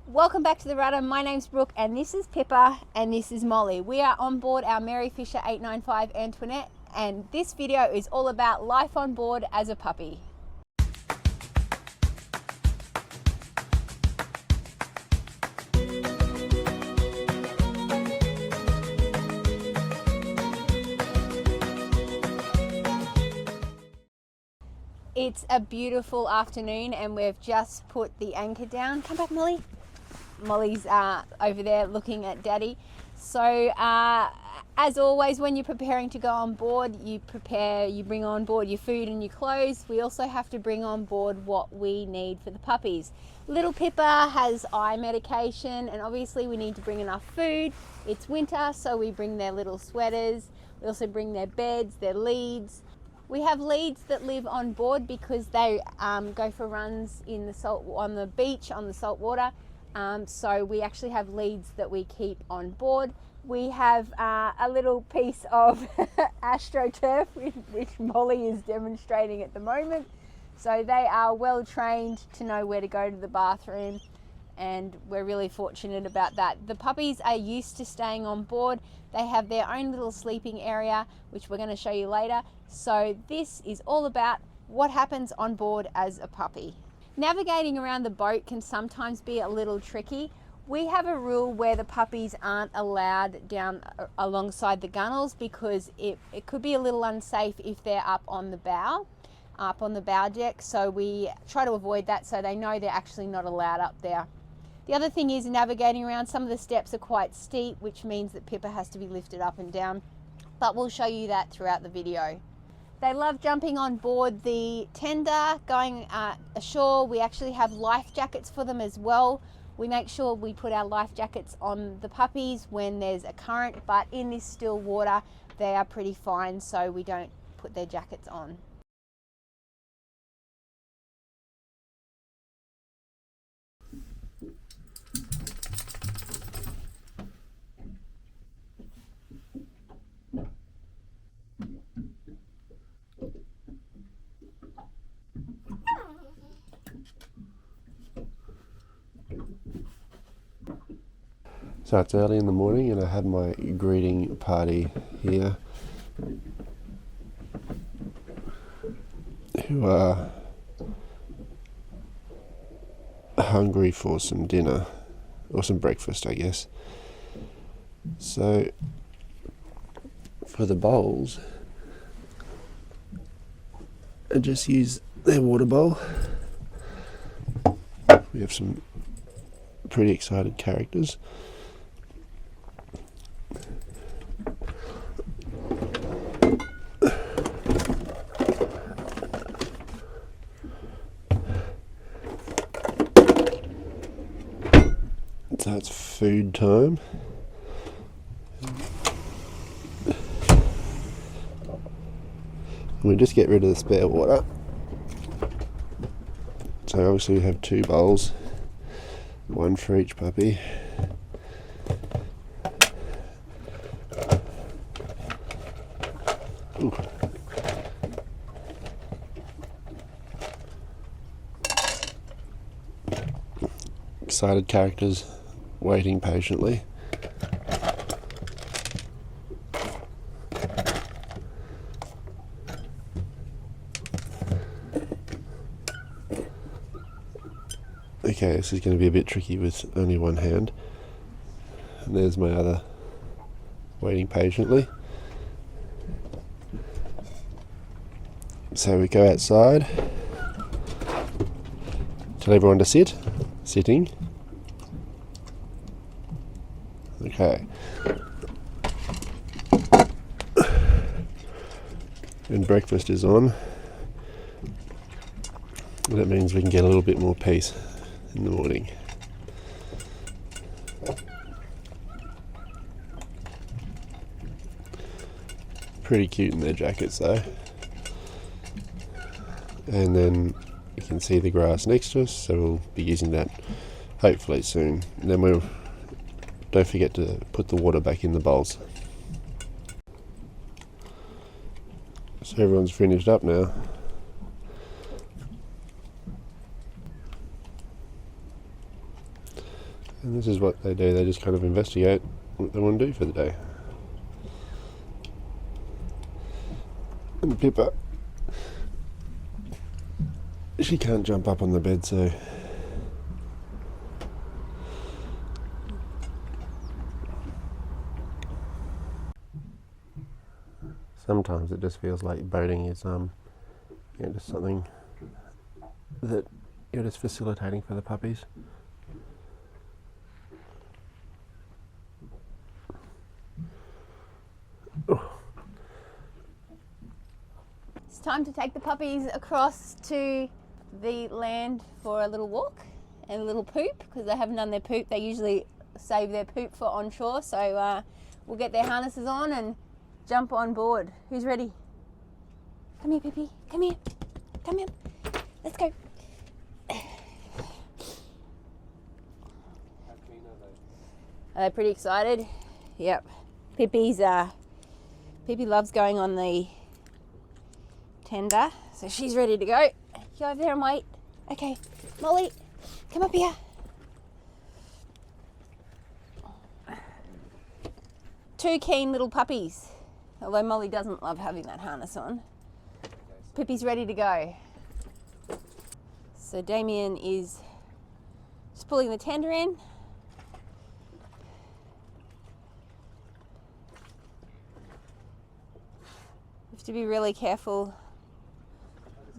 Welcome back to the Rudder. My name's Brooke and this is Pippa and this is Molly. We are on board our Merry Fisher 895 Antoinette and this video is all about life on board as a puppy. It's a beautiful afternoon and we've just put the anchor down. Come back, Molly. Molly's over there looking at Daddy. So as always, when you're preparing to go on board, you bring on board your food and your clothes. We also have to bring on board what we need for the puppies. Little Pippa has eye medication and obviously we need to bring enough food. It's winter, so we bring their little sweaters. We also bring their beds, their leads. We have leads that live on board because they go for runs in the on the beach, on the salt water. So we actually have leads that we keep on board. We have a little piece of AstroTurf, which Molly is demonstrating at the moment. So they are well trained to know where to go to the bathroom, and we're really fortunate about that. The puppies are used to staying on board. They have their own little sleeping area, which we're going to show you later. So this is all about what happens on board as a puppy. Navigating around the boat can sometimes be a little tricky. We have a rule where the puppies aren't allowed down alongside the gunnels because it could be a little unsafe if they're up on the bow deck. So we try to avoid that so they know they're actually not allowed up there. The other thing is navigating around, some of the steps are quite steep, which means that Pippa has to be lifted up and down, but we'll show you that throughout the video. They love jumping on board the tender, going ashore. We actually have life jackets for them as well. We make sure we put our life jackets on the puppies when there's a current, but in this still water, they are pretty fine, so we don't put their jackets on. So it's early in the morning and I had my greeting party here, who are hungry for some dinner, or some breakfast I guess. So for the bowls, I just use their water bowl. We have some pretty excited characters. So it's food time. We just get rid of the spare water. So obviously we have two bowls, one for each puppy. Ooh. Excited characters waiting patiently. Okay, this is going to be a bit tricky with only one hand. And there's my other waiting patiently. So we go outside, tell everyone to sit, sitting. Okay. And breakfast is on. And that means we can get a little bit more peace in the morning. Pretty cute in their jackets though. And then you can see the grass next to us, so we'll be using that hopefully soon. And then we'll don't forget to put the water back in the bowls. So everyone's finished up now. And this is what they do, they just kind of investigate what they want to do for the day. And Pippa, she can't jump up on the bed, so sometimes it just feels like boating is just something that you're just facilitating for the puppies. It's time to take the puppies across to the land for a little walk and a little poop, because they haven't done their poop. They usually save their poop for onshore, so we'll get their harnesses on and jump on board. Who's ready? Come here, Pippi. Come here. Come here. Let's go. Are they pretty excited? Yep. Pippi loves going on the tender, so she's ready to go. Go over there and wait. Okay, Molly, come up here. Two keen little puppies, although Molly doesn't love having that harness on. Pippi's ready to go. So Damien is just pulling the tender in. Have to be really careful.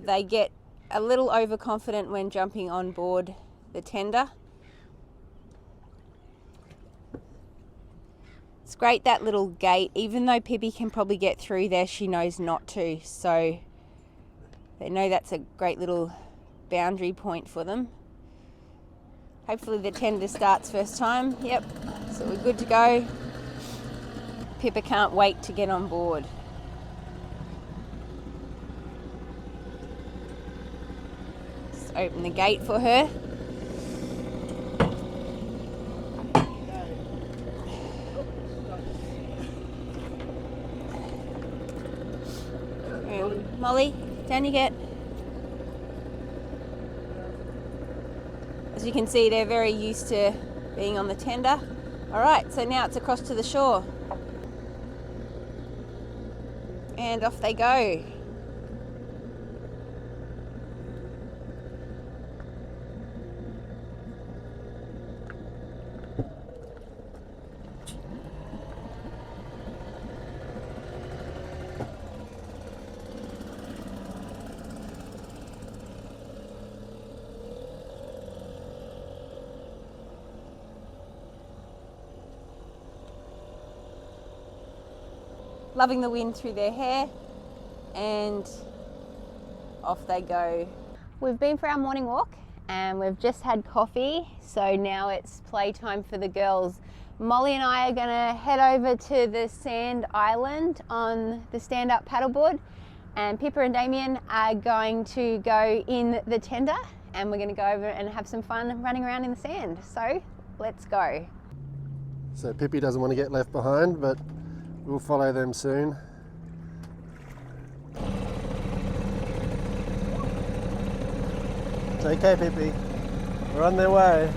They get a little overconfident when jumping on board the tender. It's great, that little gate. Even though Pippi can probably get through there, she knows not to, so they know that's a great little boundary point for them. Hopefully the tender starts first time. Yep, so we're good to go. Pippa can't wait to get on board. Just open the gate for her. Molly, down you get. As you can see, they're very used to being on the tender. All right, so now it's across to the shore. And off they go. Loving the wind through their hair, and off they go. We've been for our morning walk and we've just had coffee, so now it's playtime for the girls. Molly and I are going to head over to the sand island on the stand-up paddleboard, and Pippa and Damien are going to go in the tender, and we're going to go over and have some fun running around in the sand. So let's go. So Pippi doesn't want to get left behind, but we'll follow them soon. It's okay, Pippi. We're on their way.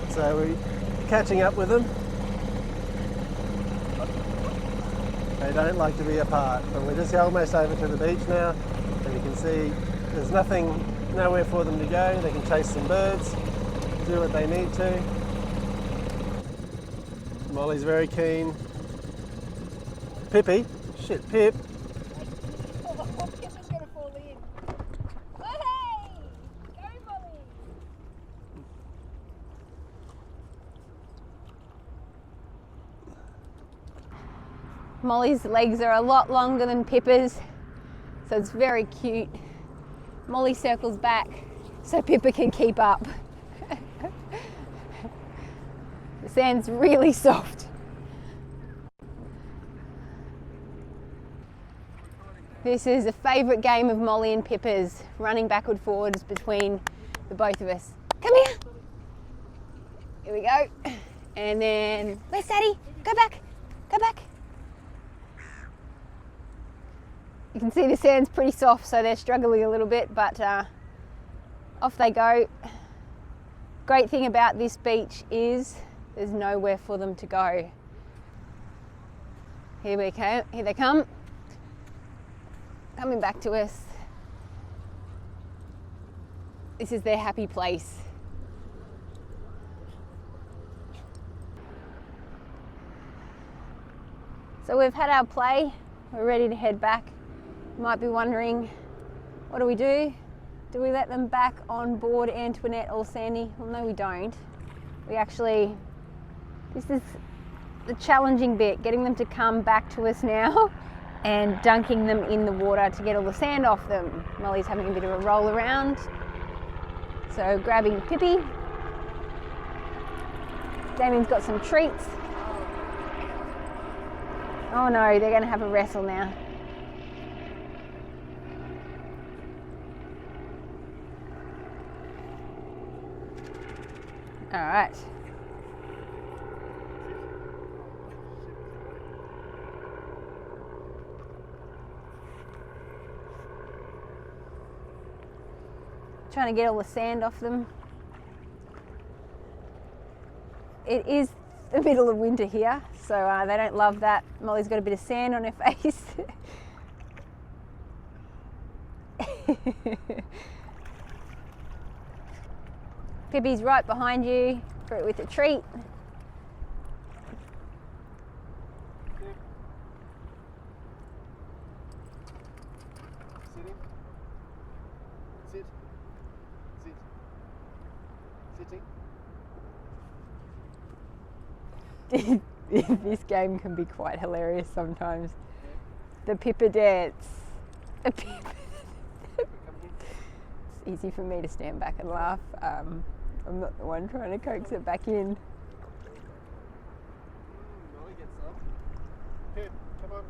So we're catching up with them. They don't like to be apart, but we're just almost over to the beach now, and you can see there's nowhere for them to go. They can chase some birds, do what they need to. Molly's very keen. Pippi, Pip. Pippa's gonna fall in. Hey! Go, Molly! Molly's legs are a lot longer than Pippa's, so it's very cute. Molly circles back so Pippa can keep up. The sand's really soft. This is a favourite game of Molly and Pippa's, running backward forwards between the both of us. Come here. Here we go. And then, where's Daddy? Go back, go back. You can see the sand's pretty soft, so they're struggling a little bit, but off they go. Great thing about this beach is there's nowhere for them to go. Here they come. Coming back to us. This is their happy place. So we've had our play, we're ready to head back. You might be wondering, what do? Do we let them back on board Antoinette or Sandy? Well, no, we don't. This is the challenging bit, getting them to come back to us now and dunking them in the water to get all the sand off them. Molly's having a bit of a roll around. So grabbing Pippi. Damien's got some treats. Oh no, they're going to have a wrestle now. All right. Trying to get all the sand off them. It is the middle of winter here, so they don't love that. Molly's got a bit of sand on her face. Pippi's right behind you with a treat. Sitting. Sit. Sit. Sitting. This game can be quite hilarious sometimes. The Pippa dance. It's easy for me to stand back and laugh. I'm not the one trying to coax it back in. Molly gets some. Pip, come on.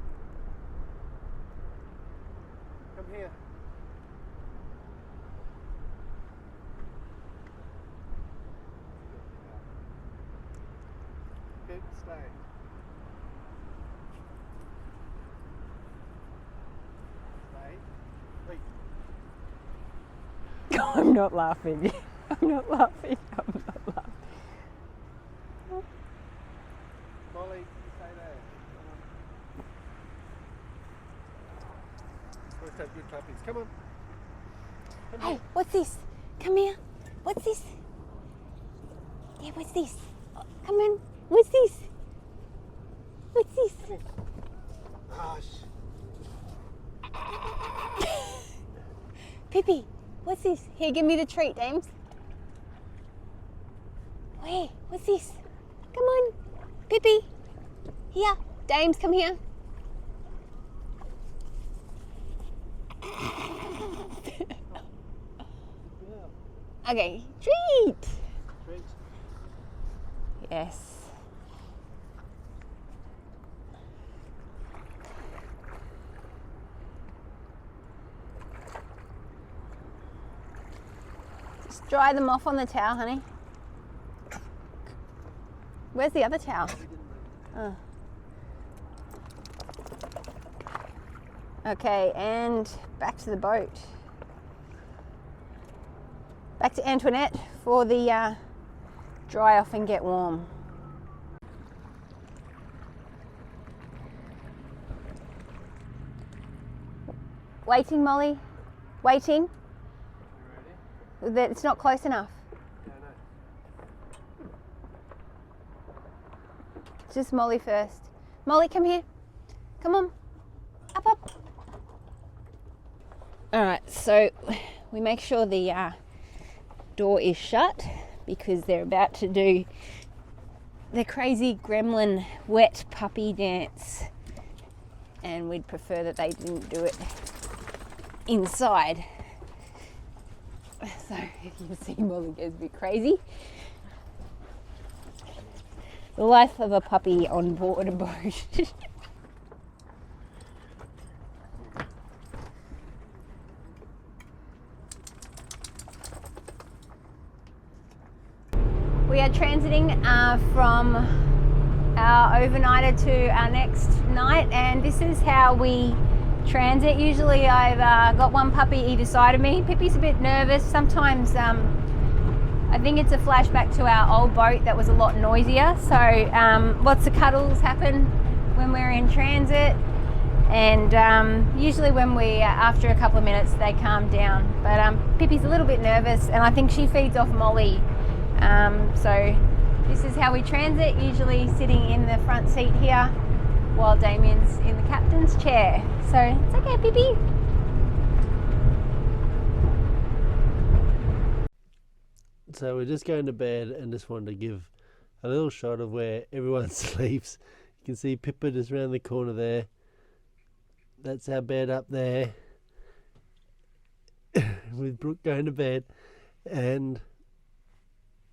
Come here. Pip, stay. Stay. Wait. I'm not laughing. I'm not laughing. I'm not laughing. Molly, you stay there. Let's have good puppies. Come on. Come Hey, here. what's this? Come here. What's this? Yeah, what's this? Oh, come on. What's this? What's this? Come here. Gosh. Pippi, what's this? Here, give me the treat, Dames. Where? What's this? Come on. Pippi. Here. Dames, come here. Okay, treat. Treat. Yes. Just dry them off on the towel, honey. Where's the other towel? Oh. Okay, and back to the boat. Back to Antoinette for the dry off and get warm. Waiting, Molly. Waiting. You ready? It's not close enough. Yeah, no. Just Molly first. Molly, come here. Come on. Up, up. All right, so we make sure the door is shut because they're about to do the crazy gremlin wet puppy dance, and we'd prefer that they didn't do it inside. So you can see Molly goes a bit crazy. The life of a puppy on board a boat. We are transitioning transiting from our overnighter to our next night, and this is how we transit. Usually I've got one puppy either side of me. Pippi's a bit nervous. Sometimes I think it's a flashback to our old boat that was a lot noisier. So lots of cuddles happen when we're in transit, and usually when we, after a couple of minutes, they calm down. But Pippi's a little bit nervous, and I think she feeds off Molly. So this is how we transit, usually sitting in the front seat here while Damien's in the captain's chair. So it's okay, Pippi. So we're just going to bed and just wanted to give a little shot of where everyone sleeps. You can see Pippa just around the corner there. That's our bed up there with Brooke going to bed, and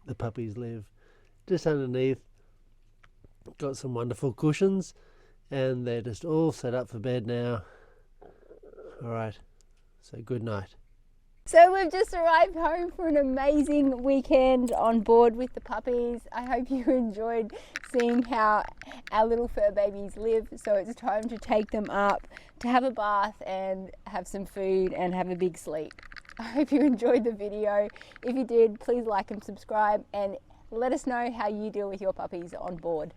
the puppies live just underneath. Got some wonderful cushions, and they're just all set up for bed now. Alright, so good night. So we've just arrived home for an amazing weekend on board with the puppies. I hope you enjoyed seeing how our little fur babies live. So it's time to take them up to have a bath and have some food and have a big sleep. I hope you enjoyed the video. If you did, please like and subscribe, and let us know how you deal with your puppies on board.